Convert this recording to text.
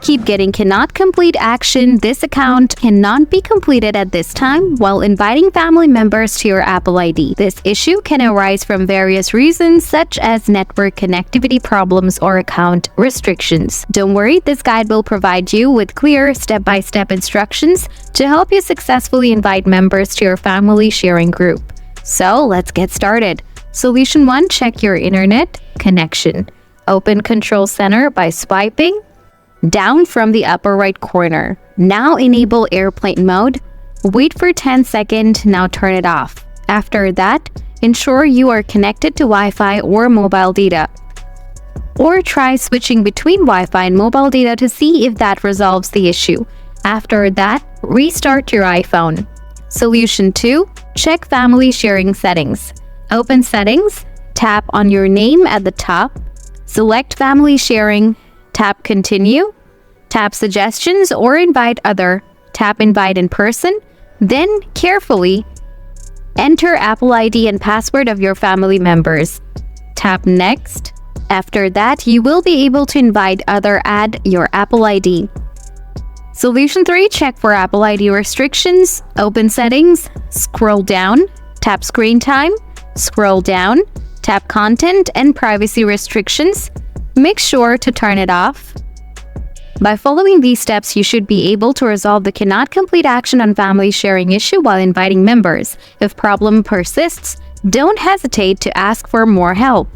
Keep getting cannot complete action. This account cannot be completed at this time while inviting family members to your Apple ID. This issue can arise from various reasons such as network connectivity problems or account restrictions. Don't worry, this guide will provide you with clear step-by-step instructions to help you successfully invite members to your family sharing group. So let's get started. Solution 1. Check your internet connection. Open Control Center by swiping down from the upper right corner. Now enable airplane mode. Wait for 10 seconds. Now turn it off. After that, ensure you are connected to Wi-Fi or mobile data. Or try switching between Wi-Fi and mobile data to see if that resolves the issue. After that, restart your iPhone. Solution 2. Check family sharing settings. Open Settings. Tap on your name at the top. Select Family Sharing. Tap Continue. Tap Suggestions or Invite Other. Tap Invite in Person. Then, carefully, enter Apple ID and password of your family members. Tap Next. After that, you will be able to invite other add your Apple ID. Solution 3. Check for Apple ID restrictions. Open Settings. Scroll down. Tap Screen Time. Scroll down. Tap Content and Privacy Restrictions. Make sure to turn it off. By following these steps, you should be able to resolve the cannot complete action on family sharing issue while inviting members. If problem persists, don't hesitate to ask for more help.